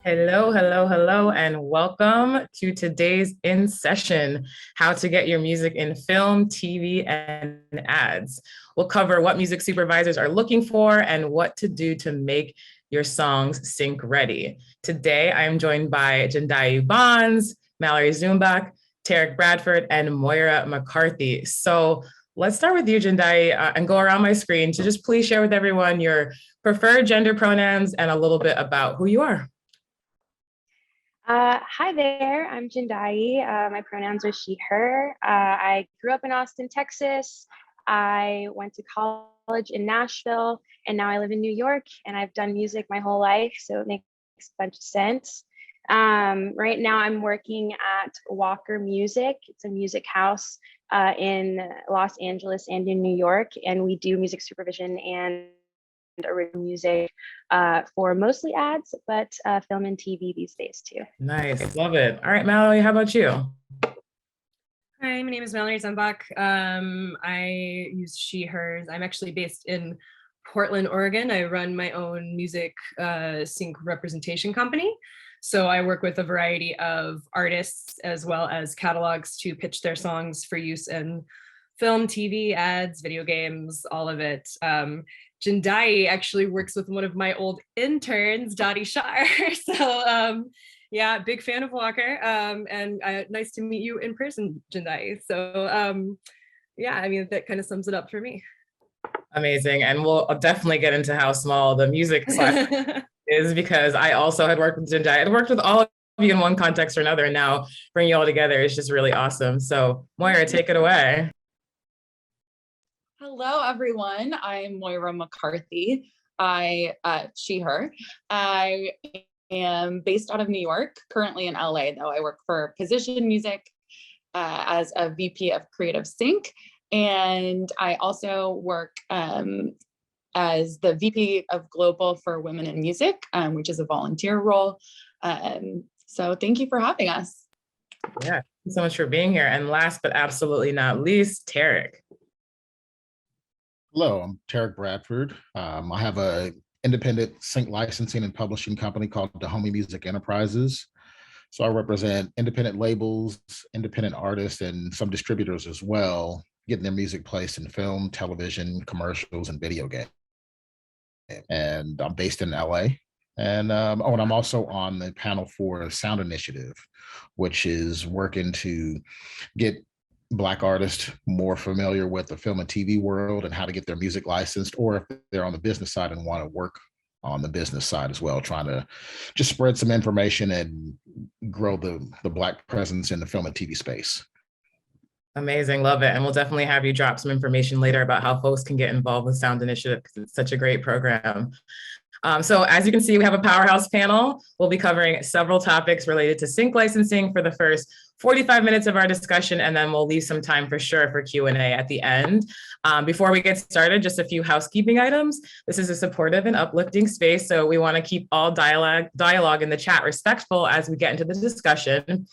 Hello, hello, hello, and welcome to today's In Session, How to Get Your Music in Film, TV, and Ads. We'll cover what music supervisors are looking for and what to do to make your songs sync ready. Today, I am joined by Jendayi Bonds, Mallory Zumbach, Tarik Bradford, and Moira McCarthy. So let's start with you, Jendayi, and go around my screen to just please share with everyone your preferred gender pronouns and a little bit about who you are. Hi there, I'm Jendayi. My pronouns are she, her. I grew up in Austin, Texas. I went to college in Nashville, and now I live in New York, and I've done music my whole life, so it makes a bunch of sense. Right now I'm working at Walker Music. It's a music house in Los Angeles and in New York, and we do music supervision and original music for mostly ads, but film and TV these days too. Nice, love it. All right, Mallory, how about you? Hi, my name is Mallory Zumbach. I use she, hers. I'm actually based in Portland, Oregon. I run my own music sync representation company. So I work with a variety of artists as well as catalogs to pitch their songs for use in film, TV, ads, video games, all of it. Jendayi actually works with one of my old interns, Dottie Shar. So yeah, big fan of Walker, and nice to meet you in person, Jendayi. So yeah, I mean, that kind of sums it up for me. Amazing, and we'll definitely get into how small the music side is, because I also had worked with Jendayi. I'd worked with all of you in one context or another, and now bringing you all together is just really awesome. So Moira, take it away. Hello, everyone. I'm Moira McCarthy. She, her. I am based out of New York, currently in LA, though. I work for Position Music as a VP of Creative Sync. And I also work as the VP of Global for Women in Music, which is a volunteer role. So thank you for having us. Yeah, thank you so much for being here. And last but absolutely not least, Tarik. Hello, I'm Tarik Bradford. I have an independent sync licensing and publishing company called Dahomey Music Enterprises. So I represent independent labels, independent artists, and some distributors as well, getting their music placed in film, television, commercials, and video games. And I'm based in LA. And and I'm also on the panel for Sound Initiative, which is working to get Black artists more familiar with the film and TV world and how to get their music licensed, or if they're on the business side and want to work on the business side as well, trying to just spread some information and grow the Black presence in the film and TV space. Amazing, love it. And we'll definitely have you drop some information later about how folks can get involved with Sound Initiative, because it's such a great program. So as you can see, we have a powerhouse panel. We'll be covering several topics related to sync licensing for the first 45 minutes of our discussion, and then we'll leave some time for sure for Q&A at the end. Before we get started, just a few housekeeping items. This is a supportive and uplifting space, so we want to keep all dialogue in the chat respectful as we get into the discussion.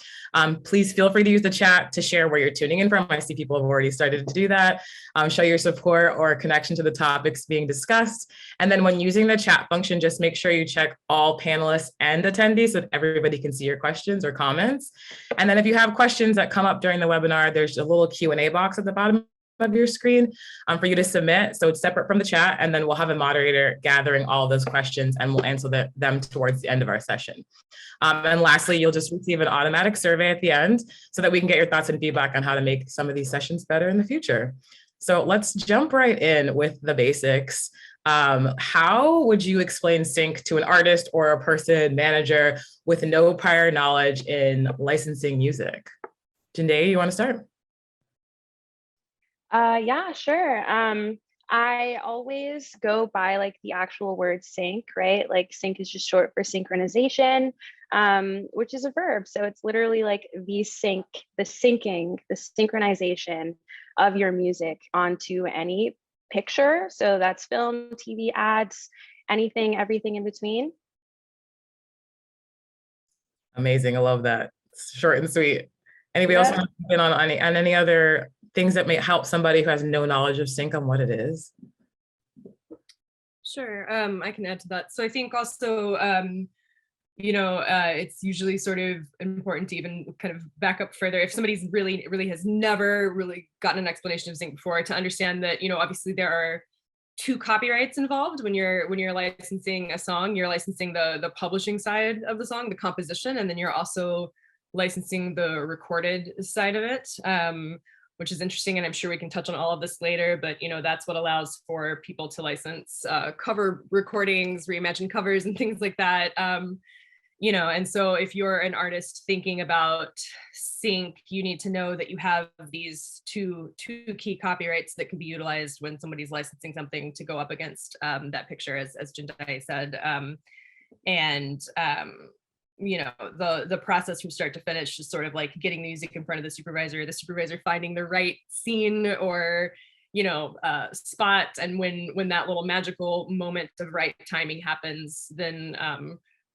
Please feel free to use the chat to share where you're tuning in from. I see people have already started to do that. Show your support or connection to the topics being discussed. And then when using the chat function, just make sure you check all panelists and attendees so that everybody can see your questions or comments. And then if you have questions that come up during the webinar, there's a little Q&A box at the bottom of your screen for you to submit. So it's separate from the chat, and then we'll have a moderator gathering all those questions, and we'll answer them towards the end of our session. And lastly, you'll just receive an automatic survey at the end so that we can get your thoughts and feedback on how to make some of these sessions better in the future. So let's jump right in with the basics. How would you explain sync to an artist or a person, manager, with no prior knowledge in licensing music? Jendayi, you want to start? Yeah, sure. I always go by like the actual word sync, right? Like sync is just short for synchronization, which is a verb. So it's literally like the syncing, the synchronization of your music onto any picture. So that's film, TV, ads, anything, everything in between. Amazing, I love that. It's short and sweet. Anybody else want to jump in on any other things that may help somebody who has no knowledge of sync on what it is? Sure, I can add to that. So I think also it's usually sort of important to even kind of back up further. If somebody's really has never really gotten an explanation of sync before, to understand that, obviously there are two copyrights involved when you're licensing a song. You're licensing the publishing side of the song, the composition, and then you're also licensing the recorded side of it, which is interesting. And I'm sure we can touch on all of this later, but that's what allows for people to license cover recordings, reimagine covers and things like that. And so if you're an artist thinking about sync, you need to know that you have these two key copyrights that can be utilized when somebody's licensing something to go up against that picture, as Jendayi said. The process from start to finish is sort of like getting the music in front of the supervisor finding the right scene or spot, and when that little magical moment of right timing happens, then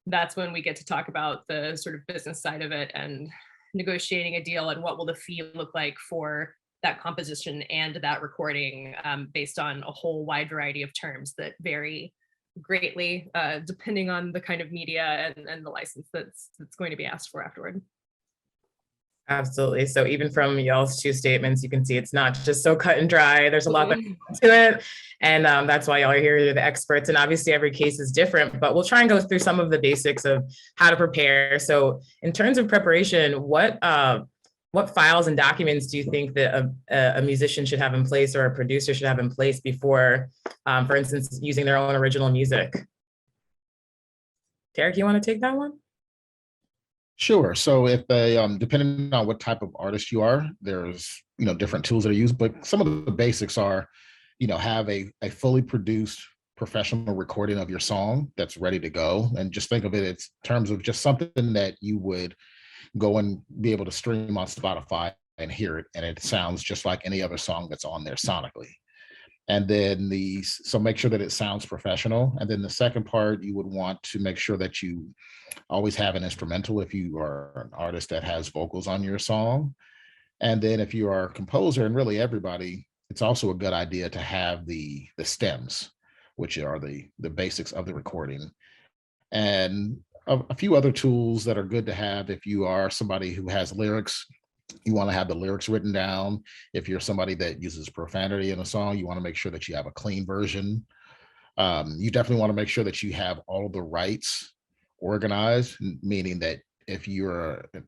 that's when we get to talk about the sort of business side of it and negotiating a deal and what will the fee look like for that composition and that recording, based on a whole wide variety of terms that vary greatly depending on the kind of media and the license that's going to be asked for afterward. Absolutely. So even from y'all's two statements, you can see it's not just so cut and dry. There's a lot that goes into it. And that's why y'all are here, you're the experts. And obviously every case is different, but we'll try and go through some of the basics of how to prepare. So in terms of preparation, what files and documents do you think that a musician should have in place or a producer should have in place before, for instance, using their own original music? Tarik, you want to take that one? Sure. So if depending on what type of artist you are, there's, different tools that are used, but some of the basics are, have a fully produced professional recording of your song that's ready to go. And just think of it in terms of just something that you would go and be able to stream on Spotify and hear it. And it sounds just like any other song that's on there sonically. And then so make sure that it sounds professional. And then the second part, you would want to make sure that you always have an instrumental if you are an artist that has vocals on your song. And then if you are a composer, and really everybody, it's also a good idea to have the stems, which are the basics of the recording. And a few other tools that are good to have if you are somebody who has lyrics. You want to have the lyrics written down. If you're somebody that uses profanity in a song, you want to make sure that you have a clean version. You definitely want to make sure that you have all of the rights organized, meaning that if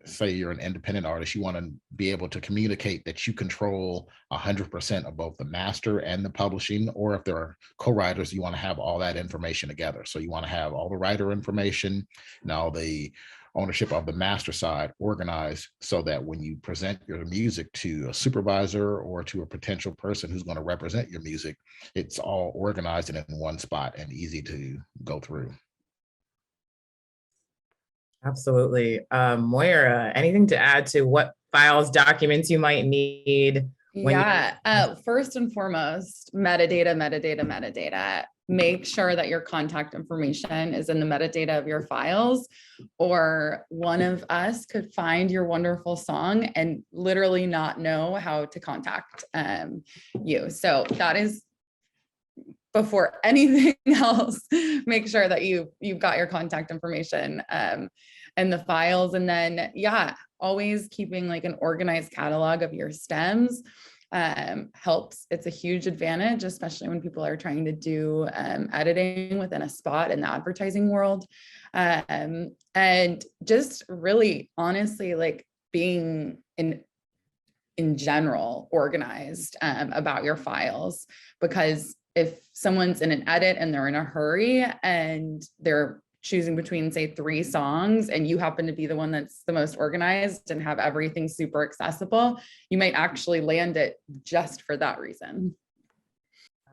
say you're an independent artist, you want to be able to communicate that you control 100% of both the master and the publishing, or if there are co-writers, you want to have all that information together. So you want to have all the writer information and all the ownership of the master side organized, so that when you present your music to a supervisor or to a potential person who's going to represent your music, it's all organized and in one spot and easy to go through. Absolutely. Moira, anything to add to what files, documents you might need? First and foremost, metadata. Make sure that your contact information is in the metadata of your files, or one of us could find your wonderful song and literally not know how to contact you. So that is, before anything else, make sure that you've got your contact information and the files. And then, always keeping like an organized catalog of your stems helps. It's a huge advantage, especially when people are trying to do editing within a spot in the advertising world. And just really, honestly, like being in general organized about your files, because if someone's in an edit and they're in a hurry and they're choosing between, say, 3 songs, and you happen to be the one that's the most organized and have everything super accessible, you might actually land it just for that reason.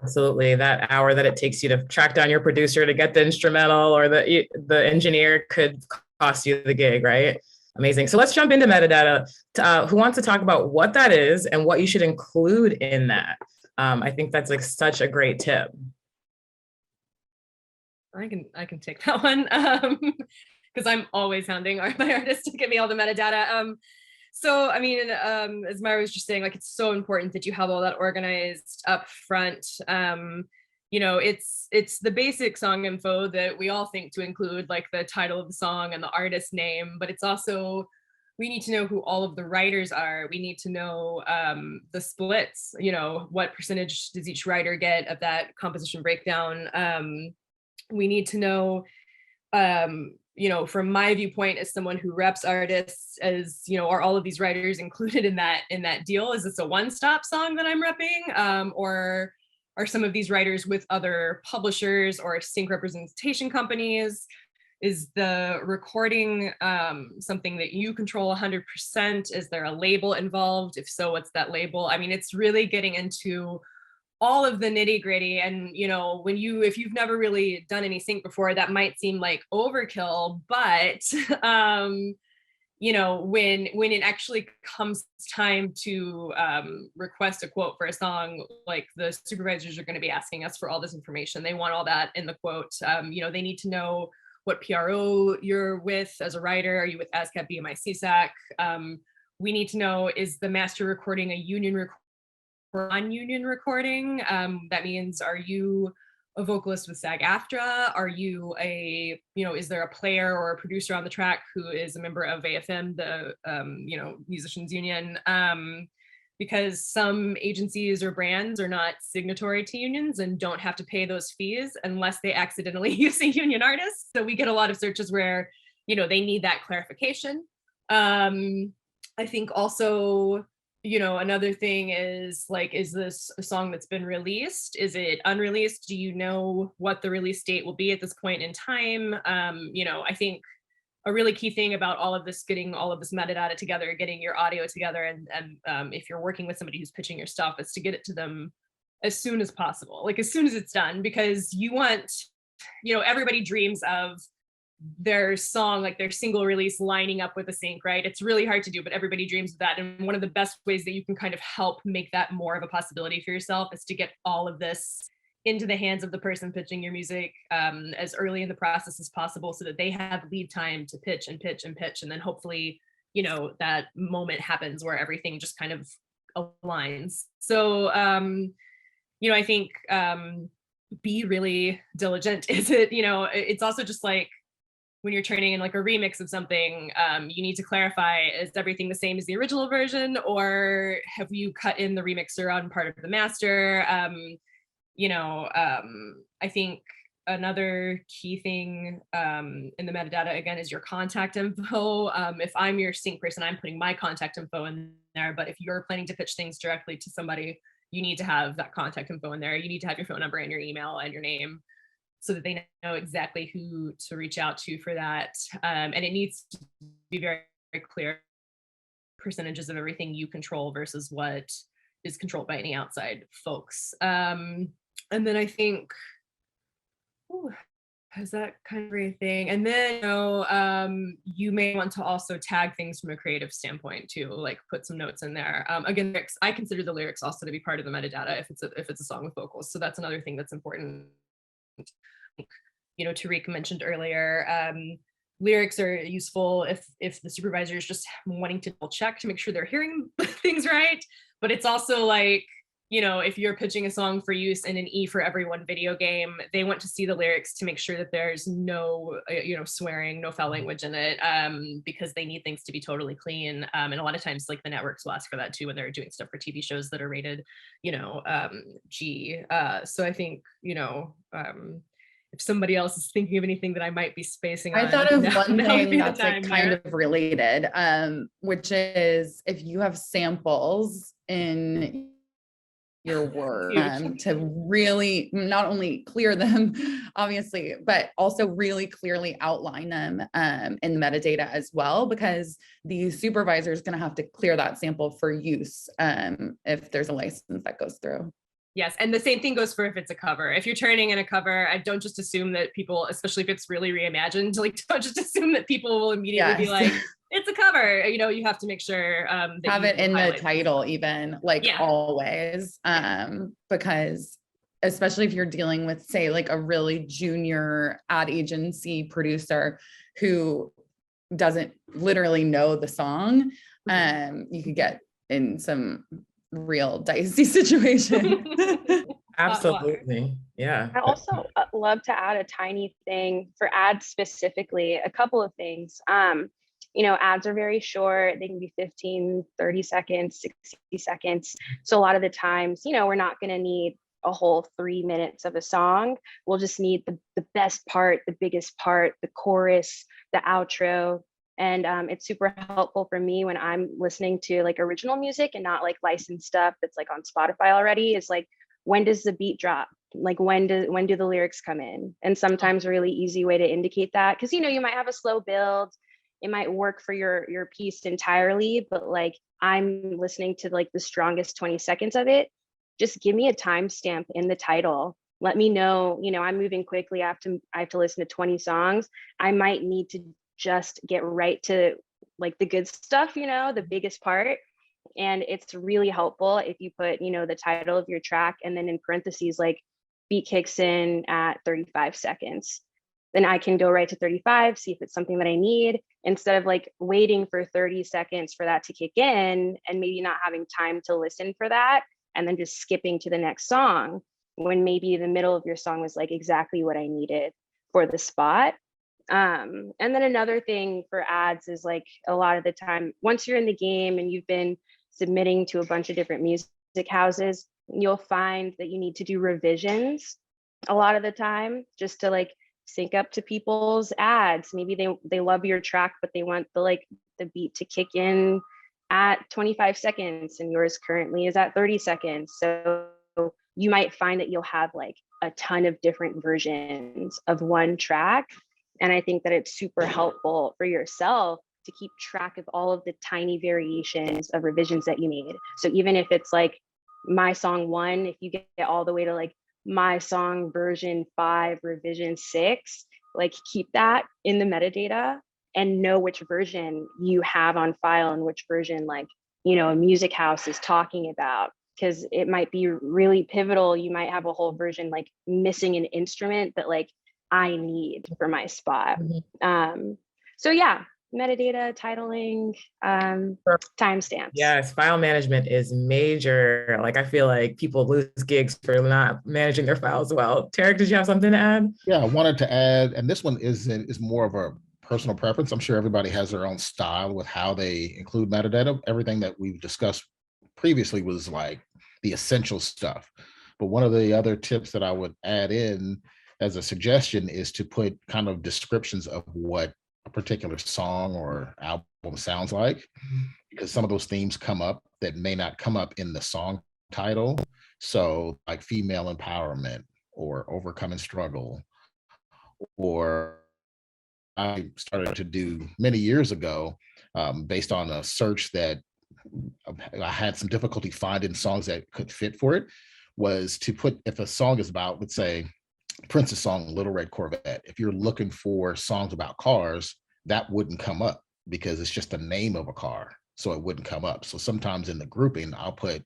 Absolutely. That hour that it takes you to track down your producer to get the instrumental, or the engineer, could cost you the gig, right? Amazing. So let's jump into metadata. Who wants to talk about what that is and what you should include in that? I think that's like such a great tip. I can take that one because I'm always hounding my artists to give me all the metadata. So I mean, as Moira was just saying, like, it's so important that you have all that organized up front. it's the basic song info that we all think to include, like the title of the song and the artist name, but it's also, we need to know who all of the writers are. We need to know the splits, what percentage does each writer get of that composition breakdown. We need to know, from my viewpoint as someone who reps artists, as are all of these writers included in that deal? Is this a one-stop song that I'm repping, or are some of these writers with other publishers or sync representation companies? Is the recording something that you control 100%? Is there a label involved? If so, what's that label? I mean, it's really getting into all of the nitty gritty. And, if you've never really done any sync before, that might seem like overkill, but, when it actually comes time to request a quote for a song, like the supervisors are going to be asking us for all this information. They want all that in the quote. They need to know what PRO you're with as a writer. Are you with ASCAP, BMI, CSAC? We need to know, is the master recording a union recording? Non-union recording? That means, are you a vocalist with SAG-AFTRA? Are you is there a player or a producer on the track who is a member of AFM, the musicians union? Because some agencies or brands are not signatory to unions and don't have to pay those fees unless they accidentally use a union artist. So we get a lot of searches where, they need that clarification. I think also, another thing is, like, is this a song that's been released? Is it unreleased? Do you know what the release date will be at this point in time? I think a really key thing about all of this, getting all of this metadata together, getting your audio together, and if you're working with somebody who's pitching your stuff, is to get it to them as soon as possible, like as soon as it's done, because you want, everybody dreams of their song, like their single release, lining up with a sync, right? It's really hard to do, but everybody dreams of that. And one of the best ways that you can kind of help make that more of a possibility for yourself is to get all of this into the hands of the person pitching your music as early in the process as possible, so that they have lead time to pitch and pitch and pitch. And then hopefully, that moment happens where everything just kind of aligns. So, I think be really diligent. It's also just like, when you're turning in like a remix of something, you need to clarify, is everything the same as the original version, or have you cut in the remixer on part of the master? I think another key thing in the metadata, again, is your contact info. If I'm your sync person, I'm putting my contact info in there, but if you're planning to pitch things directly to somebody, you need to have that contact info in there. You need to have your phone number and your email and your name, so that they know exactly who to reach out to for that. And it needs to be very, very clear percentages of everything you control versus what is controlled by any outside folks. And then I think, is that kind of everything? And then, you may want to also tag things from a creative standpoint too, like put some notes in there. Again, lyrics, I consider the lyrics also to be part of the metadata if it's a song with vocals. So that's another thing that's important. Tarik mentioned earlier, lyrics are useful if the supervisor is just wanting to double check to make sure they're hearing things right. But it's also like, if you're pitching a song for use in an E for Everyone video game, they want to see the lyrics to make sure that there's no, swearing, no foul language in it, because they need things to be totally clean. And a lot of times, like, the networks will ask for that too when they're doing stuff for TV shows that are rated, G. So I think, if somebody else is thinking of anything that I might be spacing on. I thought of one thing that's like kind of related, which is if you have samples in your work to really not only clear them, obviously, but also really clearly outline them in the metadata as well, because the supervisor is going to have to clear that sample for use if there's a license that goes through. Yes, and the same thing goes for if it's a cover. If you're turning in a cover, I don't just assume that people, especially if it's really reimagined, like, don't just assume that people will immediately be like, it's a cover. You have to make sure that have it in the title, even, like, always, because especially if you're dealing with, say, like a really junior ad agency producer who doesn't literally know the song, you could get in some real dicey situation. Absolutely. Yeah. I also love to add a tiny thing for ads specifically, a couple of things. Ads are very short. They can be 15, 30 seconds, 60 seconds. So a lot of the times, we're not going to need a whole 3 minutes of a song. We'll just need the best part, the biggest part, the chorus, the outro. And it's super helpful for me when I'm listening to like original music and not like licensed stuff that's like on Spotify already. Is like, when does the beat drop? Like when do the lyrics come in? And sometimes a really easy way to indicate that, because you might have a slow build, it might work for your piece entirely, but like I'm listening to like the strongest 20 seconds of it. Just give me a timestamp in the title. Let me know, I'm moving quickly. I have to listen to 20 songs. I might need to just get right to like the good stuff, the biggest part. And it's really helpful if you put, the title of your track and then in parentheses, like beat kicks in at 35 seconds. Then I can go right to 35, see if it's something that I need, instead of like waiting for 30 seconds for that to kick in and maybe not having time to listen for that and then just skipping to the next song when maybe the middle of your song was like exactly what I needed for the spot. And then another thing for ads is like a lot of the time, once you're in the game and you've been submitting to a bunch of different music houses, you'll find that you need to do revisions a lot of the time just to like sync up to people's ads. Maybe they love your track, but they want the beat to kick in at 25 seconds and yours currently is at 30 seconds. So you might find that you'll have like a ton of different versions of one track. And I think that it's super helpful for yourself to keep track of all of the tiny variations of revisions that you made. So even if it's like my song 1, if you get all the way to like my song version 5, revision 6, like keep that in the metadata and know which version you have on file and which version like, a music house is talking about, because it might be really pivotal. You might have a whole version like missing an instrument that like I need for my spot. So yeah, metadata, titling, timestamps. Yes, file management is major. Like I feel like people lose gigs for not managing their files well. Tarik, did you have something to add? Yeah, I wanted to add, and this one is more of a personal preference. I'm sure everybody has their own style with how they include metadata. Everything that we've discussed previously was like the essential stuff. But one of the other tips that I would add in as a suggestion is to put kind of descriptions of what a particular song or album sounds like, because some of those themes come up that may not come up in the song title. So like female empowerment or overcoming struggle, or I started to do many years ago based on a search that I had some difficulty finding songs that could fit for it, was to put, if a song is about, let's say, Prince's song, Little Red Corvette, if you're looking for songs about cars, that wouldn't come up because it's just the name of a car. So it wouldn't come up. So sometimes in the grouping, I'll put,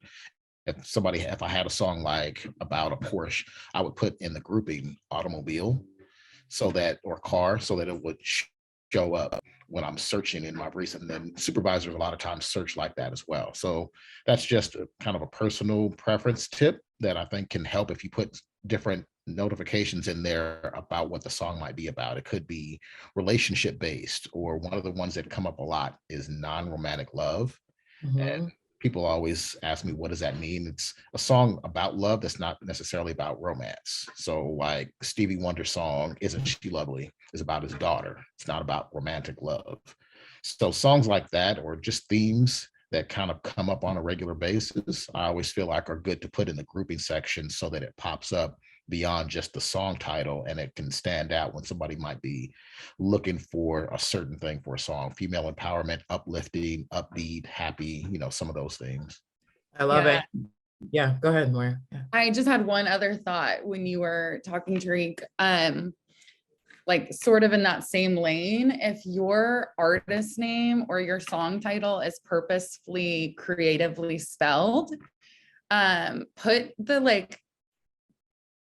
if I had a song like about a Porsche, I would put in the grouping automobile, so that, or car, so that it would show up when I'm searching in my recent. And then supervisors a lot of times search like that as well. So that's just a kind of a personal preference tip that I think can help if you put different notifications in there about what the song might be about. It could be relationship based, or one of the ones that come up a lot is non-romantic love. And people always ask me, what does that mean? It's a song about love that's not necessarily about romance. So like Stevie Wonder's song, Isn't She Lovely, is about his daughter. It's not about romantic love. So songs like that, or just themes that kind of come up on a regular basis, I always feel like are good to put in the grouping section so that it pops up beyond just the song title, and it can stand out when somebody might be looking for a certain thing for a song. Female empowerment, uplifting, upbeat, happy, some of those things. I love it. Yeah, go ahead, Moira. Yeah. I just had one other thought when you were talking, Tarik. Like sort of in that same lane, if your artist name or your song title is purposefully creatively spelled, put the like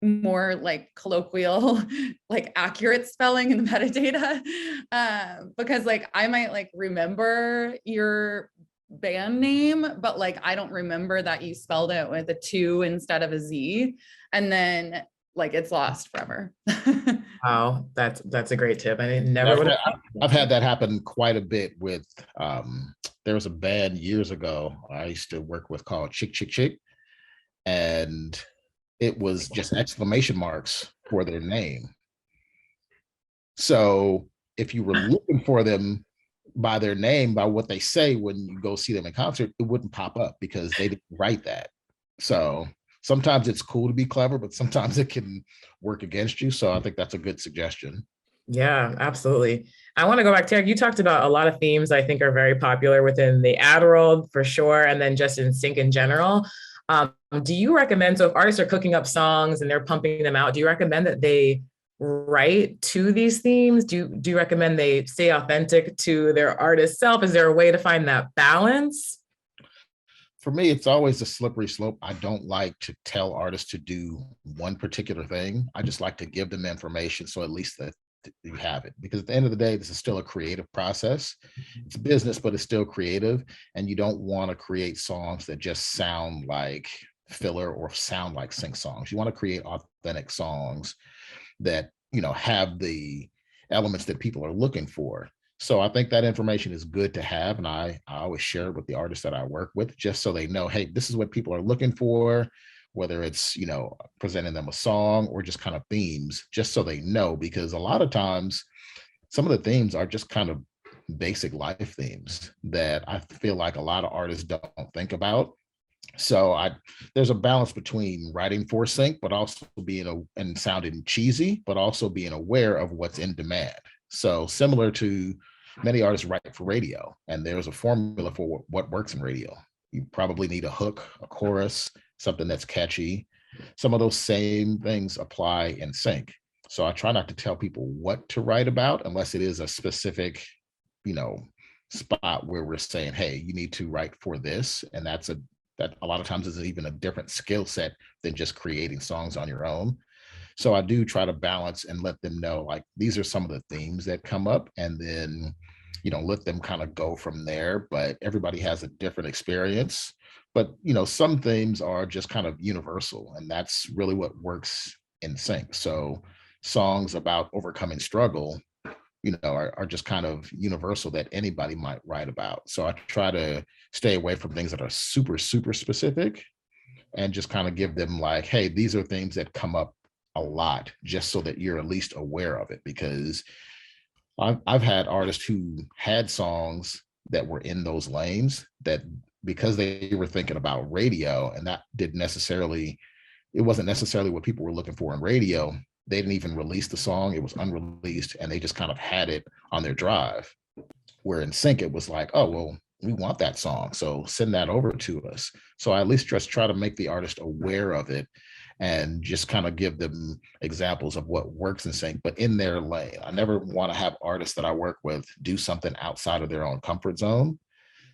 more like colloquial, like accurate spelling in the metadata, because like I might like remember your band name, but like I don't remember that you spelled it with a 2 instead of a Z, and then like it's lost forever. Wow, that's a great tip. I Yeah, never would have. I've had that happen quite a bit with, there was a band years ago I used to work with called Chick Chick Chick, and it was just exclamation marks for their name. So if you were looking for them by their name, by what they say when you go see them in concert, it wouldn't pop up because they didn't write that. So sometimes it's cool to be clever, but sometimes it can work against you. So I think that's a good suggestion. Yeah, absolutely. I want to go back, Tarik. You talked about a lot of themes I think are very popular within the ad world for sure, and then just in sync in general. Do you recommend, so if artists are cooking up songs and they're pumping them out, do you recommend that they write to these themes? Do you recommend they stay authentic to their artist self? Is there a way to find that balance? For me, it's always a slippery slope. I don't like to tell artists to do one particular thing. I just like to give them information so at least that you have it. Because at the end of the day, this is still a creative process. It's business, but it's still creative. And you don't want to create songs that just sound like filler or sound like sync songs. You want to create authentic songs that, you know, have the elements that people are looking for. So I think that information is good to have. And I always share it with the artists that I work with, just so they know, hey, this is what people are looking for, whether it's, you know, presenting them a song or just kind of themes, just so they know, because a lot of times some of the themes are just kind of basic life themes that I feel like a lot of artists don't think about. So there's a balance between writing for sync, but also and sounding cheesy, but also being aware of what's in demand. So similar to many artists write for radio, and there's a formula for what works in radio. You probably need a hook, a chorus, something that's catchy. Some of those same things apply in sync. So I try not to tell people what to write about unless it is a specific, you know, spot where we're saying, hey, you need to write for this. And that a lot of times is even a different skill set than just creating songs on your own. So I do try to balance and let them know, like, these are some of the themes that come up, and then, you know, let them kind of go from there. But everybody has a different experience. But, you know, some themes are just kind of universal, and that's really what works in sync. So songs about overcoming struggle, you know, are just kind of universal that anybody might write about. So I try to stay away from things that are super, super specific and just kind of give them like, hey, these are things that come up a lot, just so that you're at least aware of it. Because I've had artists who had songs that were in those lanes that, because they were thinking about radio and that it wasn't necessarily what people were looking for in radio, they didn't even release the song. It was unreleased, and they just kind of had it on their drive. Where in sync, it was like, oh, well, we want that song, so send that over to us. So I at least just try to make the artist aware of it and just kind of give them examples of what works in sync, but in their lane. I never want to have artists that I work with do something outside of their own comfort zone.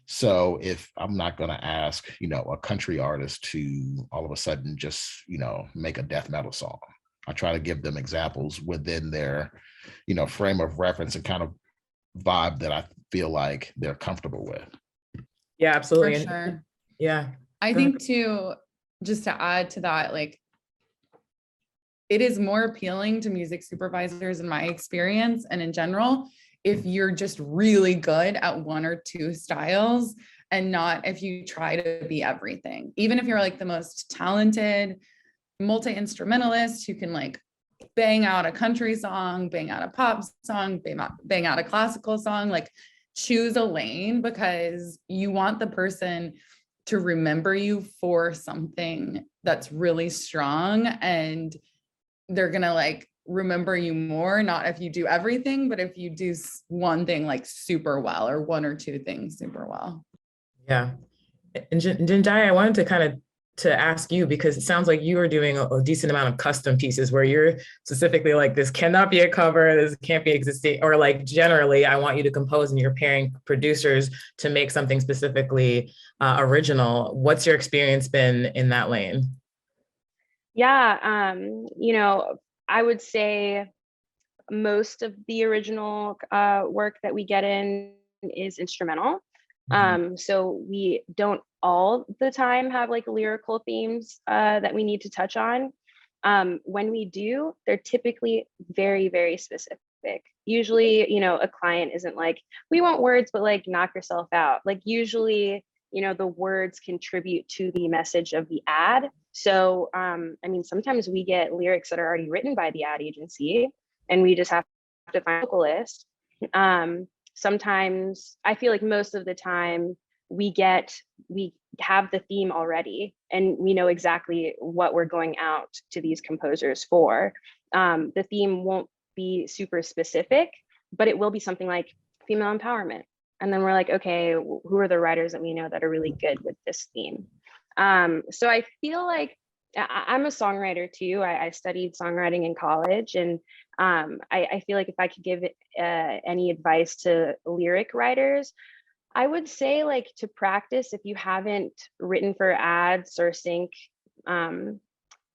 So if I'm not going to ask, you know, a country artist to all of a sudden just, you know, make a death metal song, I try to give them examples within their, you know, frame of reference and kind of vibe that I feel like they're comfortable with. Yeah, absolutely. For sure. Yeah. I think too, just to add to that, like, it is more appealing to music supervisors in my experience and in general, if you're just really good at one or two styles, and not if you try to be everything. Even if you're like the most talented multi-instrumentalist who can like bang out a country song, bang out a pop song, bang out a classical song, like choose a lane, because you want the person to remember you for something that's really strong, and they're gonna like remember you more, not if you do everything, but if you do one thing like super well, or one or two things super well. Yeah. And Jendayi, I wanted to kind of to ask you, because it sounds like you are doing a decent amount of custom pieces where you're specifically like, this cannot be a cover, this can't be existing, or like generally I want you to compose and you're pairing producers to make something specifically original. What's your experience been in that lane? Yeah, you know, I would say most of the original work that we get in is instrumental. So we don't all the time have like lyrical themes that we need to touch on. When we do, they're typically very, very specific. Usually, you know, a client isn't like, we want words, but like knock yourself out. Like usually, you know, the words contribute to the message of the ad. So, I mean, sometimes we get lyrics that are already written by the ad agency and we just have to find a vocalist. Sometimes I feel like most of the time we have the theme already and we know exactly what we're going out to these composers for. The theme won't be super specific, but it will be something like female empowerment. And then we're like, okay, who are the writers that we know that are really good with this theme? So I feel like I'm a songwriter too. I studied songwriting in college, and I feel like if I could give any advice to lyric writers, I would say like to practice if you haven't written for ads or sync, you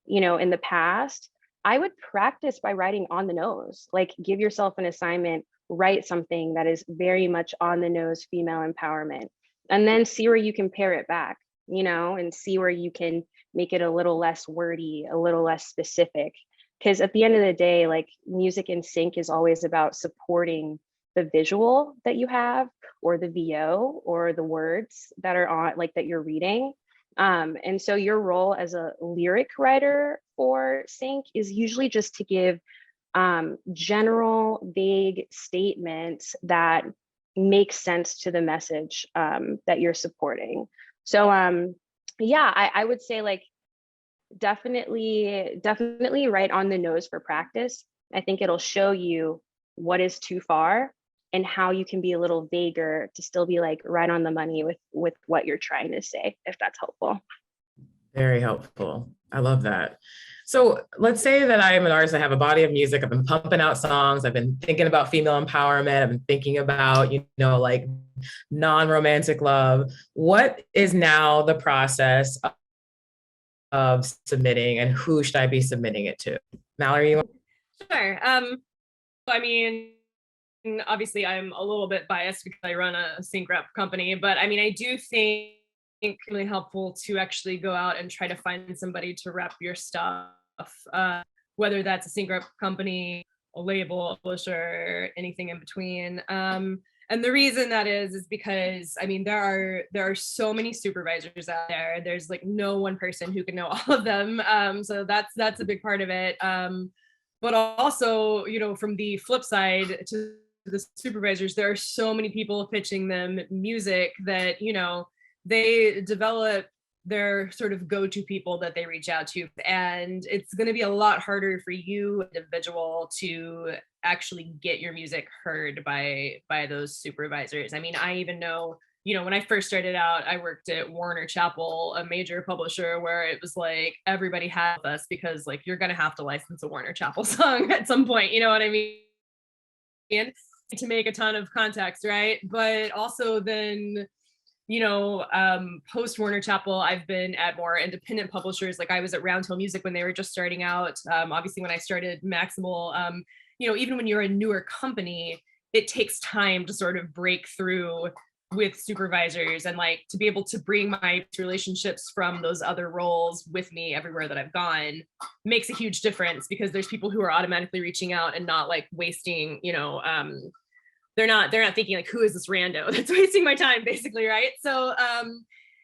know, in the past, I would practice by writing on the nose. Like give yourself an assignment, write something that is very much on the nose female empowerment, and then see where you can pare it back, you know, and see where you can make it a little less wordy, a little less specific. Because at the end of the day, like music in sync is always about supporting the visual that you have or the VO or the words that are on, like that you're reading. And so your role as a lyric writer for sync is usually just to give general vague statements that make sense to the message that you're supporting. So yeah, I would say like definitely write on the nose for practice. I think it'll show you what is too far and how you can be a little vaguer to still be like right on the money with what you're trying to say, if that's helpful. Very helpful. I love that. So let's say that I am an artist, I have a body of music, I've been pumping out songs, I've been thinking about female empowerment, I've been thinking about, you know, like non-romantic love. What is now the process of submitting and who should I be submitting it to? Mallory, you want? Sure. I mean, obviously I'm a little bit biased because I run a sync rep company, but I mean, I do think it's really helpful to actually go out and try to find somebody to rep your stuff, whether that's a sync rep company, a label, a publisher, anything in between. And the reason that is because I mean there are so many supervisors out there. There's like no one person who can know all of them. So that's a big part of it. But also, you know, from the flip side to the supervisors, there are so many people pitching them music that, you know, they develop their sort of go-to people that they reach out to. And it's going to be a lot harder for you, individual, to actually get your music heard by those supervisors. I mean, I even know, you know, when I first started out, I worked at Warner Chappell, a major publisher, where it was like everybody had us because like you're going to have to license a Warner Chappell song at some point, you know what I mean? And to make a ton of contacts, right? But also then, you know, post Warner Chappell, I've been at more independent publishers. Like I was at Roundhill Music when they were just starting out. Obviously, when I started Maximal, you know, even when you're a newer company, it takes time to sort of break through with supervisors and like to be able to bring my relationships from those other roles with me everywhere that I've gone makes a huge difference because there's people who are automatically reaching out and not like wasting, you know, they're not thinking like, who is this rando that's wasting my time, basically, right? So,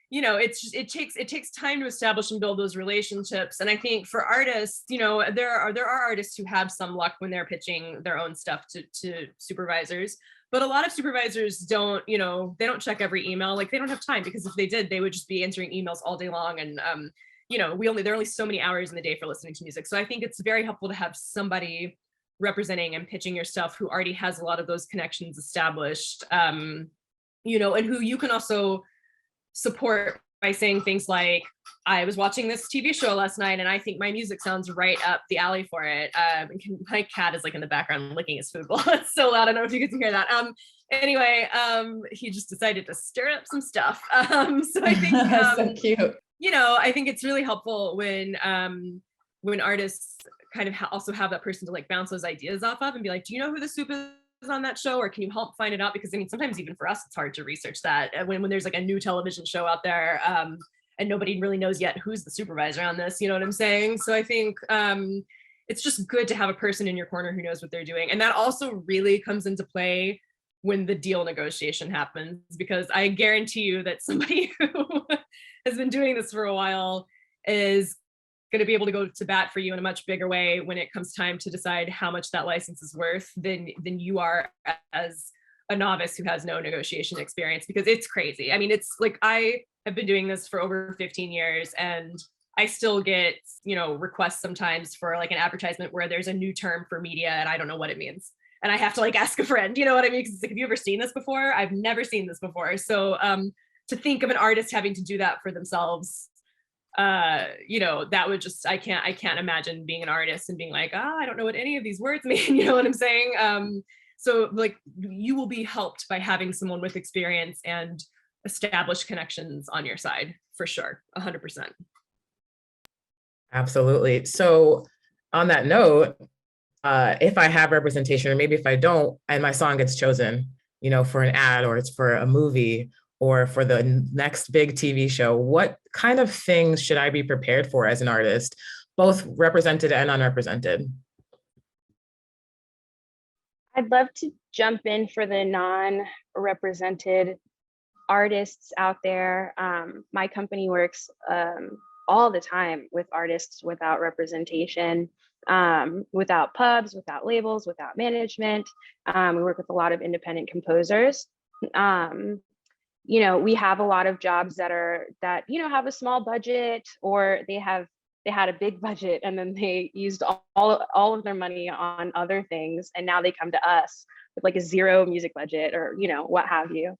you know, it takes time to establish and build those relationships. And I think for artists, you know, there are artists who have some luck when they're pitching their own stuff to supervisors, but a lot of supervisors don't, you know, they don't check every email. Like they don't have time because if they did, they would just be answering emails all day long. And, you know, there are only so many hours in the day for listening to music. So I think it's very helpful to have somebody representing and pitching your stuff who already has a lot of those connections established, you know, and who you can also support by saying things like, I was watching this TV show last night and I think my music sounds right up the alley for it. My cat is like in the background licking his food bowl. It's so loud. I don't know if you can hear that. Anyway, he just decided to stir up some stuff. So I think, so cute. You know, I think it's really helpful when artists kind of also have that person to like bounce those ideas off of and be like, do you know who the on that show, or can you help find it out? Because I mean, sometimes even for us, it's hard to research that when there's like a new television show out there, and nobody really knows yet who's the supervisor on this, you know what I'm saying? So I think it's just good to have a person in your corner who knows what they're doing. And that also really comes into play when the deal negotiation happens, because I guarantee you that somebody who has been doing this for a while is going to be able to go to bat for you in a much bigger way when it comes time to decide how much that license is worth than you are as a novice who has no negotiation experience, because it's crazy. I mean, it's like, I have been doing this for over 15 years and I still get, you know, requests sometimes for like an advertisement where there's a new term for media and I don't know what it means. And I have to like ask a friend, you know what I mean? Because it's like, have you ever seen this before? I've never seen this before. So to think of an artist having to do that for themselves, you know, that would just, I can't imagine being an artist and being like, I don't know what any of these words mean, you know what I'm saying? So like, you will be helped by having someone with experience and established connections on your side, for sure, 100%. Absolutely. So on that note, if I have representation, or maybe if I don't, and my song gets chosen, you know, for an ad, or it's for a movie, or for the next big TV show, what kind of things should I be prepared for as an artist, both represented and unrepresented? I'd love to jump in for the non-represented artists out there. My company works all the time with artists without representation, without pubs, without labels, without management. We work with a lot of independent composers. You know, we have a lot of jobs that you know, have a small budget, or they had a big budget and then they used all of their money on other things, and now they come to us with like a zero music budget, or you know, what have you.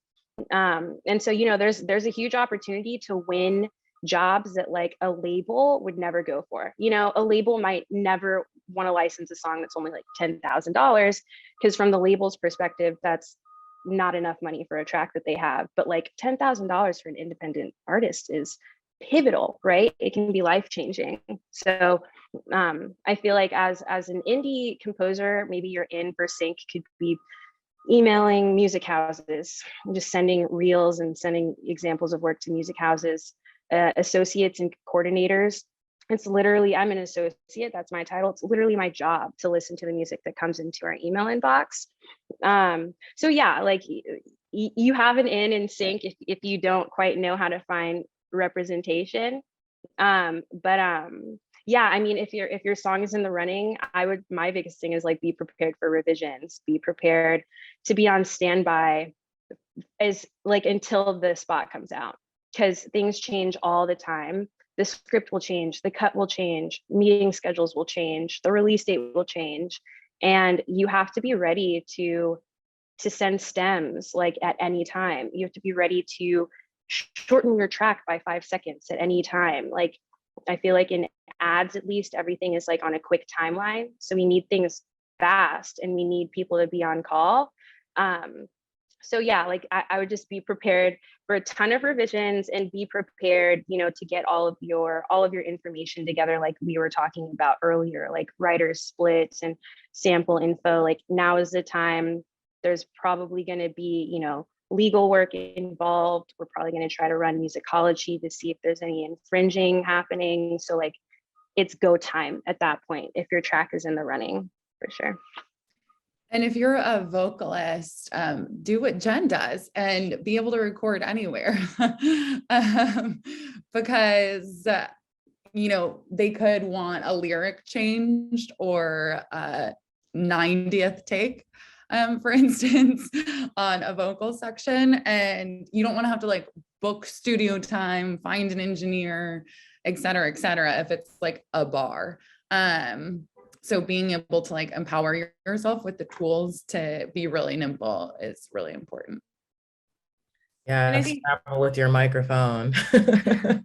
And so, you know, there's a huge opportunity to win jobs that like a label would never go for. You know, a label might never want to license a song that's only like $10,000, because from the label's perspective, that's not enough money for a track that they have. But like $10,000 for an independent artist is pivotal, right? It can be life-changing. So I feel like as an indie composer, maybe your in for sync could be emailing music houses, just sending reels and sending examples of work to music houses, associates and coordinators. It's literally, I'm an associate, that's my title. It's literally my job to listen to the music that comes into our email inbox. So yeah, like you have an in sync if you don't quite know how to find representation. Yeah, I mean, if your song is in the running, my biggest thing is like, be prepared for revisions, be prepared to be on standby as like until the spot comes out, because things change all the time. The script will change, the cut will change, meeting schedules will change, the release date will change. And you have to be ready to send stems like at any time. You have to be ready to shorten your track by 5 seconds at any time. Like, I feel like in ads, at least, everything is like on a quick timeline. So we need things fast and we need people to be on call. So yeah, like I would just be prepared for a ton of revisions, and be prepared, you know, to get all of your information together, like we were talking about earlier, like writer's splits and sample info. Like, now is the time. There's probably going to be, you know, legal work involved. We're probably going to try to run musicology to see if there's any infringing happening. So like, it's go time at that point if your track is in the running, for sure. And if you're a vocalist, do what Jen does and be able to record anywhere. Because, you know, they could want a lyric changed or a 90th take, for instance, on a vocal section. And you don't want to have to like book studio time, find an engineer, et cetera, if it's like a bar. So being able to like empower yourself with the tools to be really nimble is really important. Yeah, travel with your microphone. Go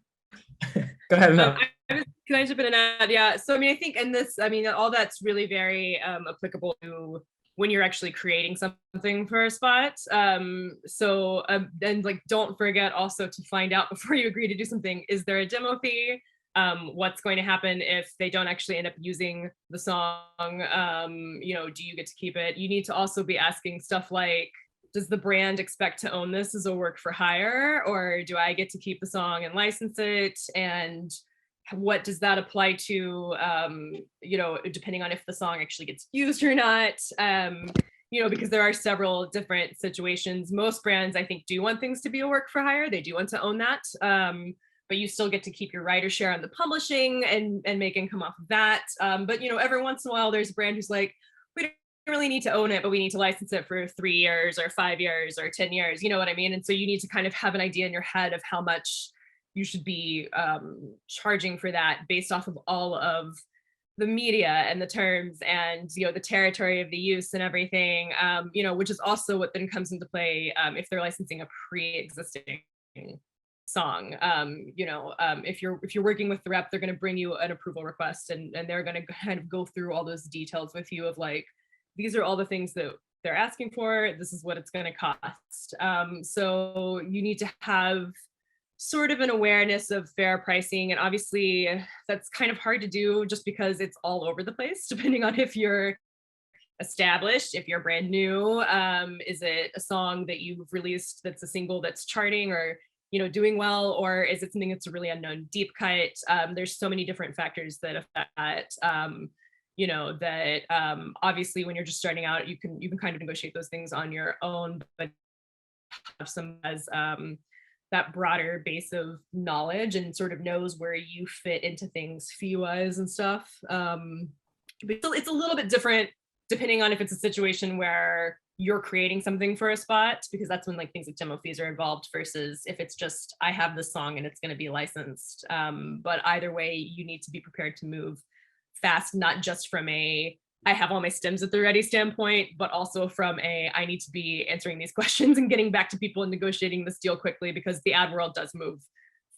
ahead, Mel. Can I jump in and add? Yeah, so I mean, I think in this, I mean, all that's really very applicable to when you're actually creating something for a spot. And like, don't forget also to find out before you agree to do something, is there a demo fee? What's going to happen if they don't actually end up using the song? You know, do you get to keep it? You need to also be asking stuff like, does the brand expect to own this as a work for hire, or do I get to keep the song and license it? And what does that apply to, you know, depending on if the song actually gets used or not? You know, because there are several different situations. Most brands, I think, do want things to be a work for hire. They do want to own that. But you still get to keep your writer share on the publishing and make income off of that. But, you know, every once in a while, there's a brand who's like, we don't really need to own it, but we need to license it for 3 years or 5 years or 10 years. You know what I mean? And so you need to kind of have an idea in your head of how much you should be charging for that based off of all of the media and the terms and, you know, the territory of the use and everything, you know, which is also what then comes into play if they're licensing a pre-existing song. You know, if you're working with the rep, they're going to bring you an approval request, and they're going to kind of go through all those details with you of like, these are all the things that they're asking for, this is what it's going to cost. So you need to have sort of an awareness of fair pricing. And obviously that's kind of hard to do just because it's all over the place, depending on if you're established, if you're brand new, is it a song that you've released that's a single that's charting or, you know, doing well, or is it something that's a really unknown deep cut? There's so many different factors that affect that. You know, that obviously when you're just starting out, you can kind of negotiate those things on your own, but have some as that broader base of knowledge and sort of knows where you fit into things fee-wise and stuff. But it's a little bit different depending on if it's a situation where you're creating something for a spot, because that's when like things like demo fees are involved versus if it's just, I have this song and it's going to be licensed. But either way, you need to be prepared to move fast, not just from a, I have all my stems at the ready standpoint, but also from a, I need to be answering these questions and getting back to people and negotiating this deal quickly, because the ad world does move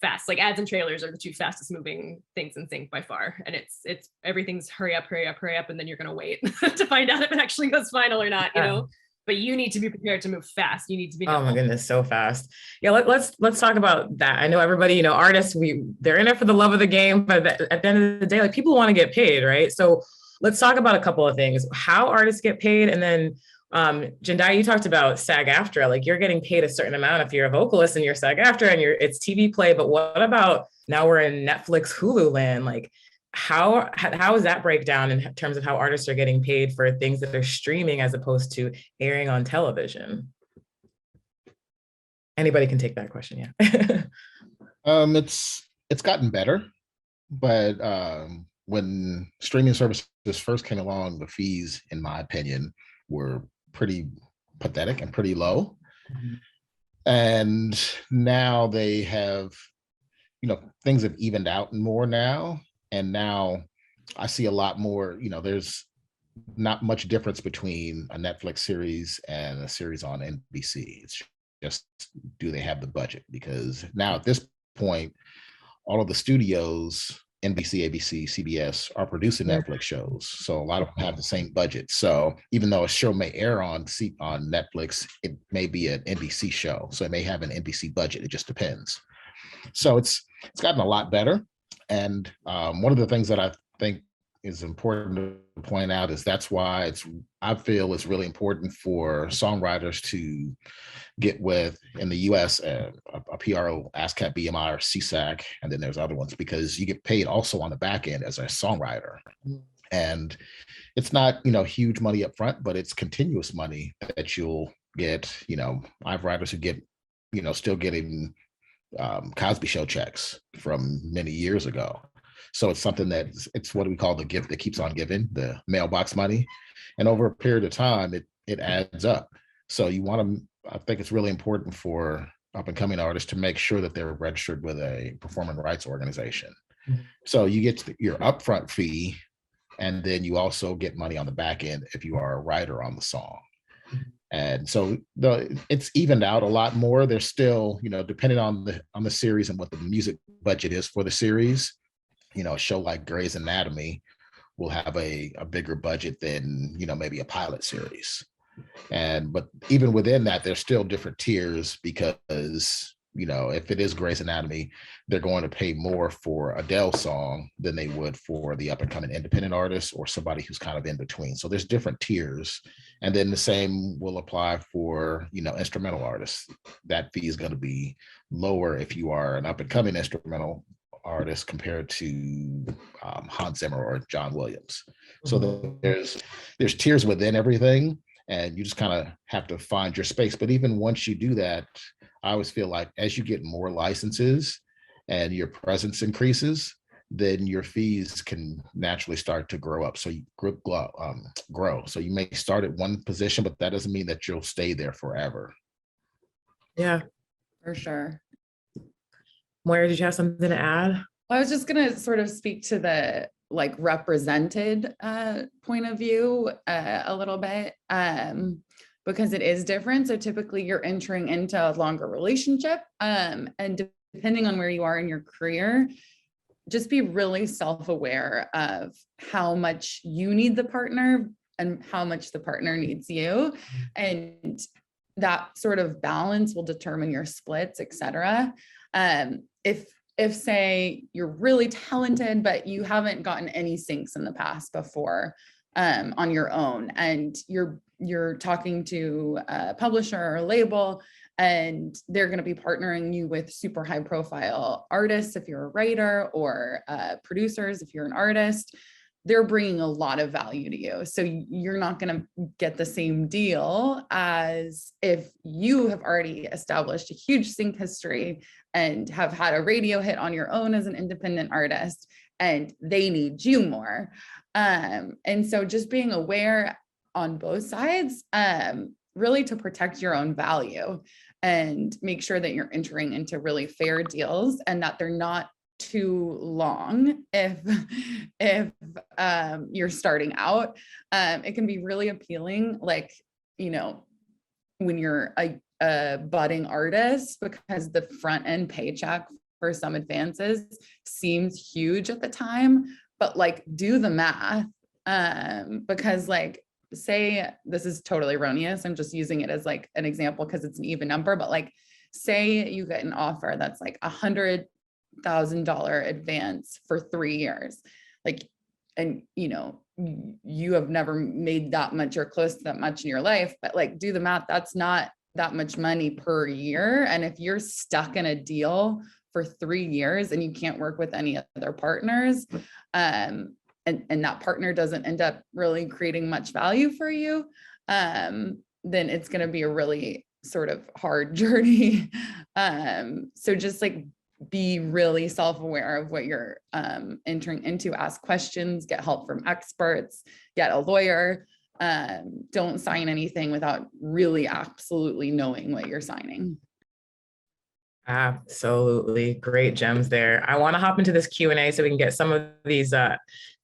fast. Like ads and trailers are the two fastest moving things in sync by far. And it's everything's hurry up, hurry up, hurry up. And then you're going to wait to find out if it actually goes final or not, you know? But you need to be prepared to move fast. You need to be. Oh my goodness, so fast. Yeah, let's talk about that. I know everybody, you know, artists, they're in it for the love of the game, but at the end of the day, like people want to get paid, right? So let's talk about a couple of things, how artists get paid. And then Jendayi, you talked about SAG-AFTRA, like you're getting paid a certain amount if you're a vocalist and you're SAG-AFTRA and it's TV play, but what about now we're in Netflix, Hulu land? Like how is that breakdown in terms of how artists are getting paid for things that are streaming as opposed to airing on television? Anybody can take that question, yeah. It's gotten better, but when streaming services first came along, the fees, in my opinion, were pretty pathetic and pretty low. Mm-hmm. And now they have, you know, things have evened out more now. And now I see a lot more, you know, there's not much difference between a Netflix series and a series on NBC. It's just, do they have the budget? Because now at this point, all of the studios, NBC, ABC, CBS, are producing Netflix shows. So a lot of them have the same budget. So even though a show may air on Netflix, it may be an NBC show. So it may have an NBC budget. It just depends. So it's gotten a lot better. And one of the things that I think is important to point out is that's why I feel it's really important for songwriters to get with, in the US, a PRO, ASCAP, BMI, or CSAC, and then there's other ones, because you get paid also on the back end as a songwriter. And it's not, you know, huge money up front, but it's continuous money that you'll get. You know, I have writers who get, you know, still getting Cosby Show checks from many years ago. So it's something that it's what we call the gift that keeps on giving, the mailbox money. And over a period of time, it adds up. So I think it's really important for up and coming artists to make sure that they're registered with a performing rights organization. Mm-hmm. So you get your upfront fee, and then you also get money on the back end if you are a writer on the song. And so it's evened out a lot more. There's still, you know, depending on the series and what the music budget is for the series, you know, a show like Grey's Anatomy will have a bigger budget than, you know, maybe a pilot series. But even within that, there's still different tiers, because you know, if it is Grey's Anatomy, they're going to pay more for Adele's song than they would for the up and coming independent artist or somebody who's kind of in between. So there's different tiers. And then the same will apply for, you know, instrumental artists. That fee is going to be lower if you are an up and coming instrumental artist compared to Hans Zimmer or John Williams. So there's tiers within everything, and you just kind of have to find your space. But even once you do that, I always feel like as you get more licenses and your presence increases, then your fees can naturally start to grow up. So you grow. So you may start at one position, but that doesn't mean that you'll stay there forever. Yeah, For sure. Moira, did you have something to add? Well, I was just going to sort of speak to the like represented point of view a little bit, because it is different. So typically you're entering into a longer relationship, and depending on where you are in your career, just be really self-aware of how much you need the partner and how much the partner needs you. And that sort of balance will determine your splits, et cetera. If say you're really talented, but you haven't gotten any syncs in the past before on your own, and you're talking to a publisher or a label, and they're going to be partnering you with super high profile artists if you're a writer, or producers if you're an artist, they're bringing a lot of value to you. So you're not going to get the same deal as if you have already established a huge sync history and have had a radio hit on your own as an independent artist, and they need you more. And so just being aware on both sides, really to protect your own value and make sure that you're entering into really fair deals and that they're not too long if you're starting out. It can be really appealing, like, you know, when you're a budding artist, because the front end paycheck for some advances seems huge at the time, but like do the math, because like, say this is totally erroneous, I'm just using it as like an example because it's an even number, but like say you get an offer that's like $100,000 advance for 3 years, like, and you know, you have never made that much or close to that much in your life, but like do the math, that's not that much money per year. And if you're stuck in a deal for 3 years and you can't work with any other partners, and that partner doesn't end up really creating much value for you, then it's going to be a really sort of hard journey. So just like be really self-aware of what you're entering into, ask questions, get help from experts, get a lawyer. Don't sign anything without really absolutely knowing what you're signing. Absolutely. Great gems there. I want to hop into this Q&A so we can get some of these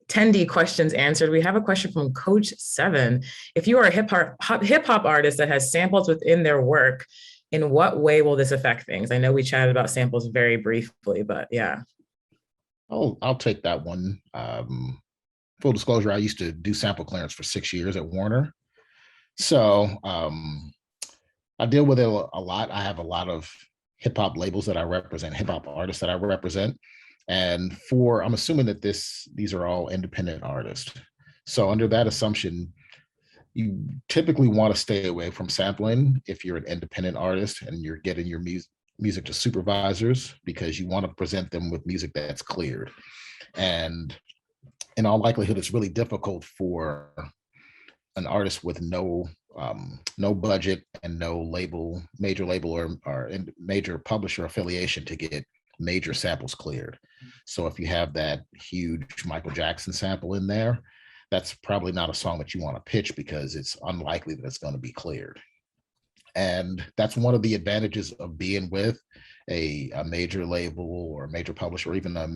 attendee questions answered. We have a question from Coach 7. If you are a hip hop artist that has samples within their work, in what way will this affect things? I know we chatted about samples very briefly, but yeah. Oh, I'll take that one. Full disclosure, I used to do sample clearance for 6 years at Warner. So I deal with it a lot. I have a lot of hip hop labels that I represent, hip hop artists that I represent. And I'm assuming that these are all independent artists. So under that assumption, you typically want to stay away from sampling if you're an independent artist and you're getting your music to supervisors, because you want to present them with music that's cleared. And in all likelihood, it's really difficult for an artist with no budget and no major label or major publisher affiliation to get major samples cleared. So if you have that huge Michael Jackson sample in there, that's probably not a song that you want to pitch because it's unlikely that it's going to be cleared. And that's one of the advantages of being with a major label or a major publisher, or even a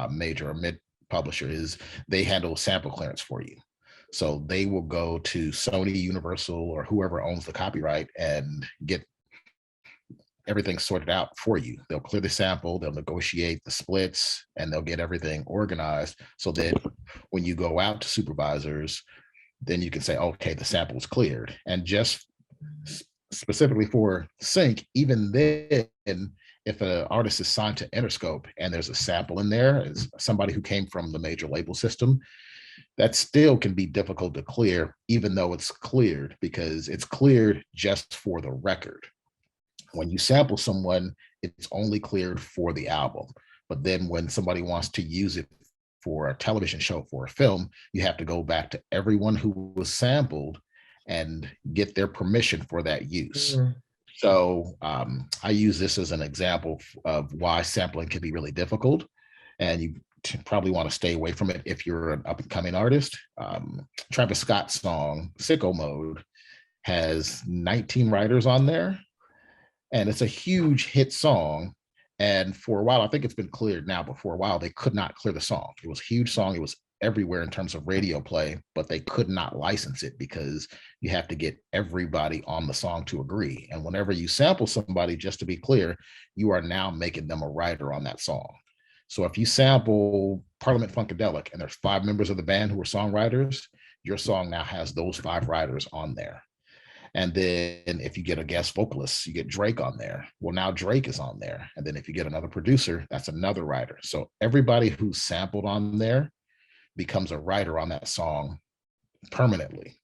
major or mid publisher, is they handle sample clearance for you. So they will go to Sony, Universal, or whoever owns the copyright and get everything sorted out for you. They'll clear the sample, they'll negotiate the splits, and they'll get everything organized so that when you go out to supervisors, then you can say, okay, the sample's cleared. And just specifically for sync, even then, if an artist is signed to Interscope and there's a sample in there, as somebody who came from the major label system, that still can be difficult to clear, even though it's cleared, because it's cleared just for the record. When you sample someone, it's only cleared for the album. But then when somebody wants to use it for a television show, for a film, you have to go back to everyone who was sampled and get their permission for that use. Mm-hmm. So I use this as an example of why sampling can be really difficult, and you probably want to stay away from it if you're an up-and-coming artist. Travis Scott's song Sicko Mode has 19 writers on there, and it's a huge hit song. And for a while, I think it's been cleared now, but for a while they could not clear the song. It was a huge song. It was everywhere in terms of radio play, but they could not license it because you have to get everybody on the song to agree. And whenever you sample somebody, just to be clear, you are now making them a writer on that song. So if you sample Parliament Funkadelic and there's 5 members of the band who are songwriters, your song now has those 5 writers on there. And then if you get a guest vocalist, you get Drake on there. Well, now Drake is on there. And then if you get another producer, that's another writer. So everybody who's sampled on there becomes a writer on that song permanently.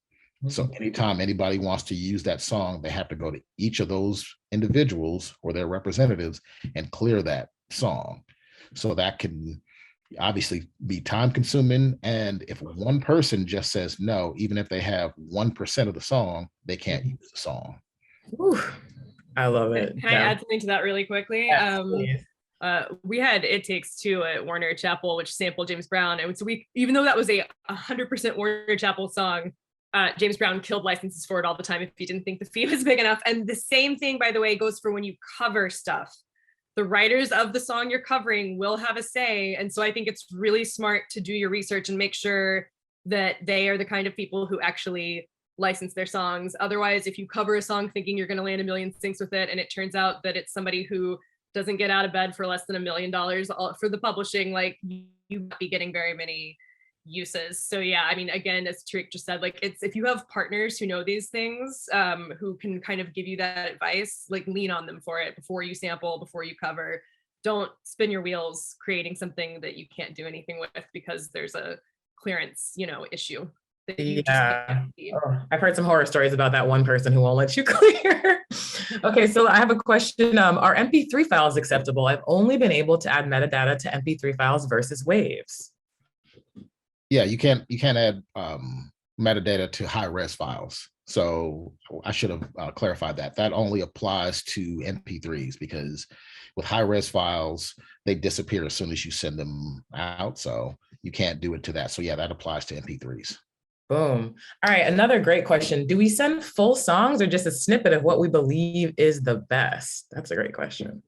Mm-hmm. So anytime anybody wants to use that song, they have to go to each of those individuals or their representatives and clear that song. So that can obviously be time consuming. And if one person just says no, even if they have 1% of the song, they can't use the song. Ooh, I love it. Can I add something to that really quickly? Yes, we had It Takes Two at Warner Chappell, which sampled James Brown. And so even though that was a 100% Warner Chappell song, James Brown killed licenses for it all the time if he didn't think the fee was big enough. And the same thing, by the way, goes for when you cover stuff. The writers of the song you're covering will have a say. And so I think it's really smart to do your research and make sure that they are the kind of people who actually license their songs. Otherwise, if you cover a song thinking you're going to land 1 million syncs with it, and it turns out that it's somebody who doesn't get out of bed for less than $1 million for the publishing, like you won't be getting very many uses. So yeah, I mean, again, as Tarik just said, like it's, if you have partners who know these things, who can kind of give you that advice, like lean on them for it before you sample, before you cover. Don't spin your wheels creating something that you can't do anything with because there's a clearance, issue. Yeah. I've heard some horror stories about that one person who won't let you clear. Okay, so I have a question. Are MP3 files acceptable? I've only been able to add metadata to MP3 files versus waves. Yeah, you can't add metadata to high-res files. So I should have clarified that. That only applies to MP3s because with high-res files, they disappear as soon as you send them out. So you can't do it to that. So yeah, that applies to MP3s. Boom. All right, another great question. Do we send full songs or just a snippet of what we believe is the best? That's a great question.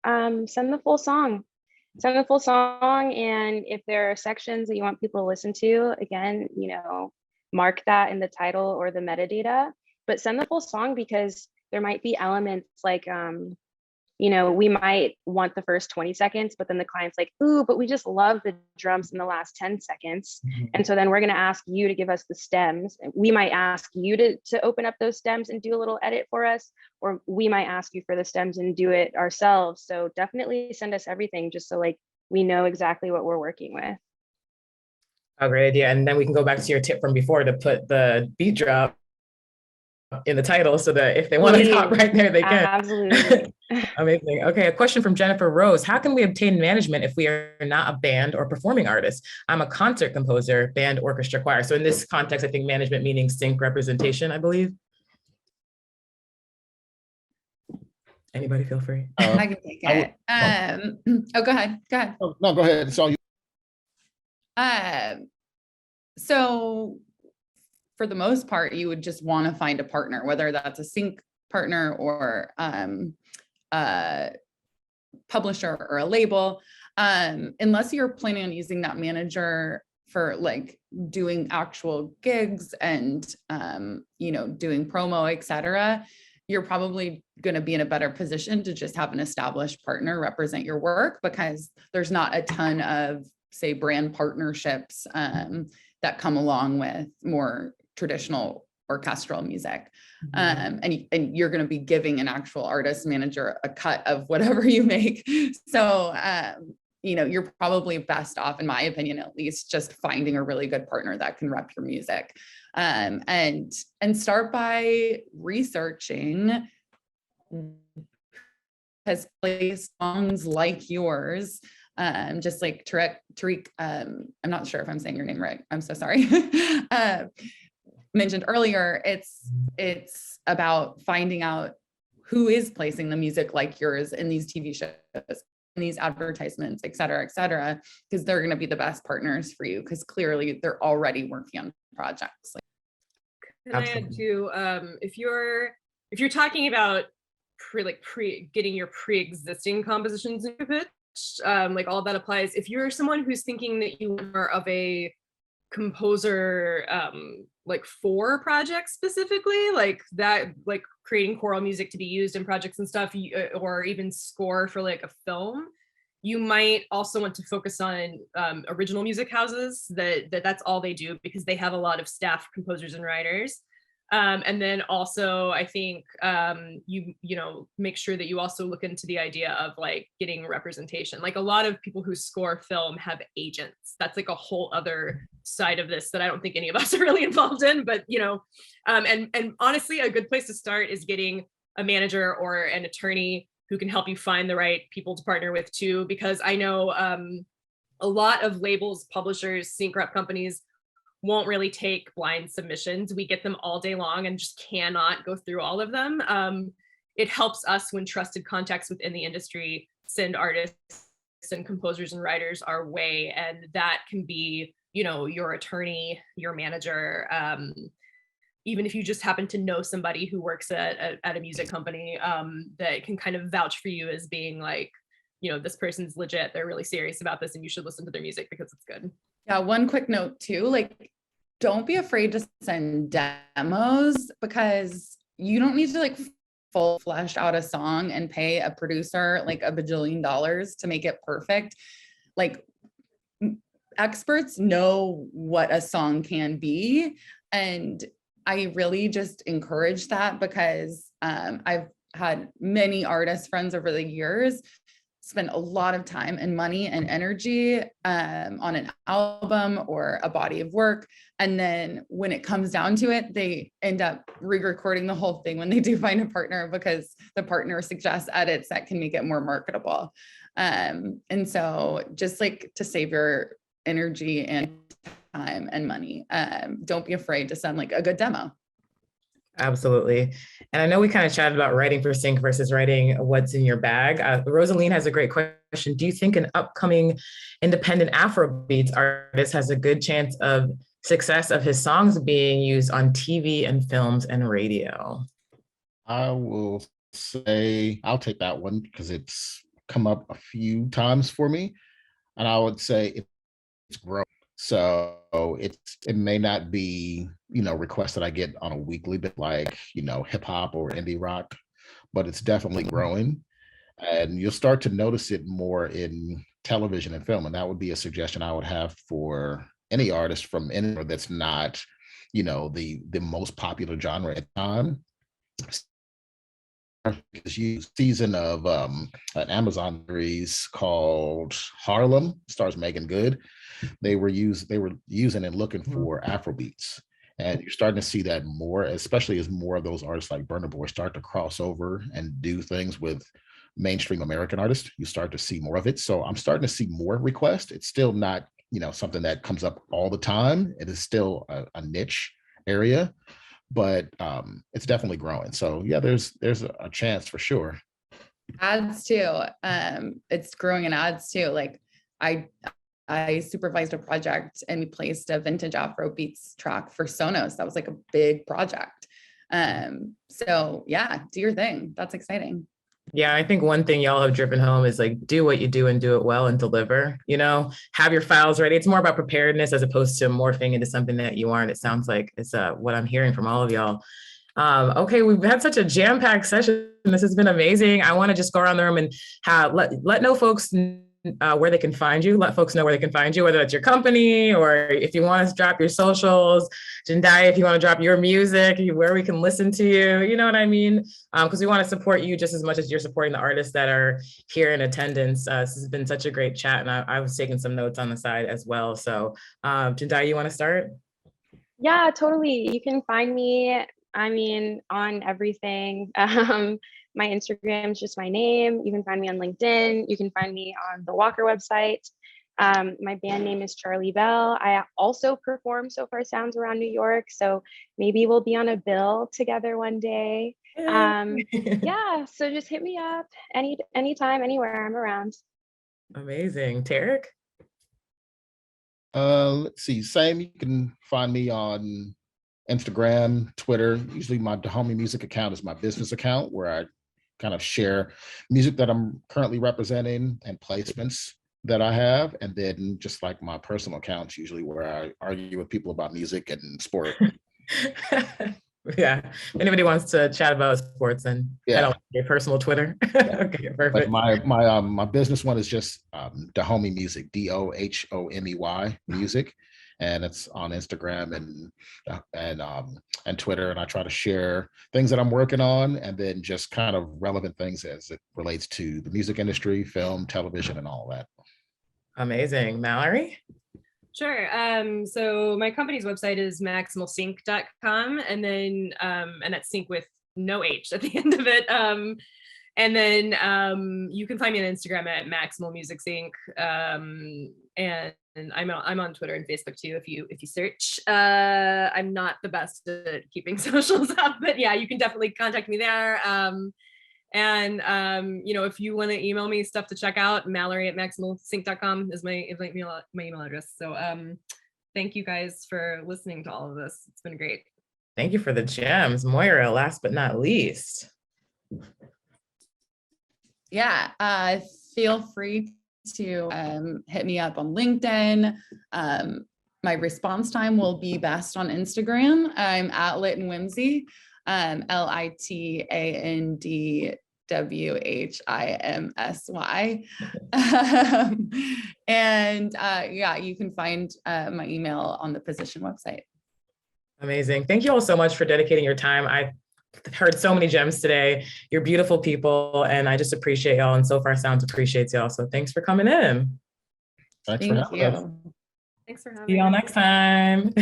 Send the full song. Send the full song, and if there are sections that you want people to listen to, again, mark that in the title or the metadata, but send the full song because there might be elements like, we might want the first 20 seconds, but then the client's like, ooh, but we just love the drums in the last 10 seconds. Mm-hmm. And so then we're going to ask you to give us the stems. We might ask you to open up those stems and do a little edit for us, or we might ask you for the stems and do it ourselves. So definitely send us everything just so we know exactly what we're working with. Oh, great idea. And then we can go back to your tip from before to put the beat drop in the title so that if they want to talk right there, they can. Absolutely. Amazing. Okay, a question from Jennifer Rose. How can we obtain management if we are not a band or performing artist? I'm a concert composer, band, orchestra, choir. So in this context, I think management meaning sync representation, I believe. Anybody feel free? I can take it. Go ahead. Oh, no, go ahead. It's all you. So for the most part, you would just want to find a partner, whether that's a sync partner or publisher or a label, unless you're planning on using that manager for doing actual gigs and doing promo, etc. You're probably going to be in a better position to just have an established partner represent your work because there's not a ton of, say, brand partnerships that come along with more traditional orchestral music. Mhm. And you're going to be giving an actual artist manager a cut of whatever you make. So, you're probably best off, in my opinion, at least, just finding a really good partner that can rep your music. And start by researching has played songs like yours. Just like Tarik, I'm not sure if I'm saying your name right. I'm so sorry. Mentioned earlier, it's about finding out who is placing the music like yours in these TV shows, in these advertisements, et cetera, because they're going to be the best partners for you, because clearly they're already working on projects. Can I add too, if you're talking about getting your pre-existing compositions into pitch, like all that applies. If you're someone who's thinking that you are of a composer, like for projects specifically, like that, like creating choral music to be used in projects and stuff, or even score for like a film, you might also want to focus on original music houses that's all they do, because they have a lot of staff composers and writers. And then also, I think you make sure that you also look into the idea of like getting representation. Like a lot of people who score film have agents. That's like a whole other side of this that I don't think any of us are really involved in. But and honestly, a good place to start is getting a manager or an attorney who can help you find the right people to partner with too. Because I know a lot of labels, publishers, sync rep companies won't really take blind submissions. We get them all day long and just cannot go through all of them. It helps us when trusted contacts within the industry send artists and composers and writers our way. And that can be, your attorney, your manager, even if you just happen to know somebody who works at a music company that can kind of vouch for you as being like, this person's legit, they're really serious about this and you should listen to their music because it's good. Yeah, one quick note too, like, don't be afraid to send demos, because you don't need to like full flesh out a song and pay a producer like $1 bajillion to make it perfect. Like, experts know what a song can be. And I really just encourage that, because I've had many artist friends over the years spend a lot of time and money and energy on an album or a body of work. And then when it comes down to it, they end up re-recording the whole thing when they do find a partner, because the partner suggests edits that can make it more marketable. And so just like to save your energy and time and money, don't be afraid to send like a good demo. Absolutely. And I know we kind of chatted about writing for sync versus writing what's in your bag. Rosaline has a great question. Do you think an upcoming independent Afrobeats artist has a good chance of success of his songs being used on TV and films and radio? I will say I'll take that one because it's come up a few times for me. And I would say it's growing. So it may not be, requests that I get on a weekly bit like, hip hop or indie rock, but it's definitely growing. And you'll start to notice it more in television and film. And that would be a suggestion I would have for any artist from anywhere that's not, the most popular genre at the time. Season of an Amazon series called Harlem, stars Megan Good. They were using and looking for Afrobeats, and you're starting to see that more, especially as more of those artists like Burna Boy start to cross over and do things with mainstream American artists. You start to see more of it. So I'm starting to see more requests. It's still not something that comes up all the time. It is still a niche area, but it's definitely growing. So yeah, there's a chance for sure. Ads too. It's growing in ads too. Like I supervised a project and we placed a vintage Afrobeats track for Sonos. That was like a big project. So yeah, do your thing. That's exciting. Yeah, I think one thing y'all have driven home is like, do what you do and do it well and deliver, have your files ready. It's more about preparedness as opposed to morphing into something that you aren't. It sounds like it's what I'm hearing from all of y'all. Okay, we've had such a jam-packed session. This has been amazing. I want to just go around the room and let folks where they can find you. Let folks know where they can find you, whether it's your company or if you want to drop your socials. Jendayi, if you want to drop your music, where we can listen to you, you know what I mean? Because we want to support you just as much as you're supporting the artists that are here in attendance. This has been such a great chat, and I was taking some notes on the side as well. So Jendayi, you want to start? Yeah, totally. You can find me, I mean, on everything. My Instagram is just my name. You can find me on LinkedIn. You can find me on the Walker website. My band name is Charlie Bell. I also perform So Far Sounds around New York. So maybe we'll be on a bill together one day. Yeah, so just hit me up anytime, anywhere. I'm around. Amazing. Tarik? Let's see, same, you can find me on Instagram, Twitter. Usually my Dahomey music account is my business account where I kind of share music that I'm currently representing and placements that I have. And then just like my personal accounts, usually where I argue with people about music and sport. Yeah, if anybody wants to chat about sports, then head on your personal Twitter. Okay, perfect. But my business one is just Dahomey Music, DOHOMEY music, and it's on Instagram and Twitter. And I try to share things that I'm working on, and then just kind of relevant things as it relates to the music industry, film, television, and all that. Amazing. Mallory? Sure. So my company's website is maximalsync.com, and then and that's sync with no H at the end of it. And then you can find me on Instagram at Maximal Music Sync. And I'm on Twitter and Facebook too if you search. I'm not the best at keeping socials up, but yeah, you can definitely contact me there. And you know, if you want to email me stuff to check out, Mallory@maximalsync.com is my email address. So thank you guys for listening to all of this. It's been great. Thank you for the gems. Moira, last but not least. Yeah, feel free to hit me up on LinkedIn. My response time will be best on Instagram. I'm at Lit and Whimsy, LITANDWHIMSY. And yeah, you can find my email on the position website. Amazing. Thank you all so much for dedicating your time. I heard so many gems today. You're beautiful people, and I just appreciate y'all, and So Far Sounds appreciates y'all. So thanks for coming in. Thanks for having us. Thanks for having me. See y'all next time.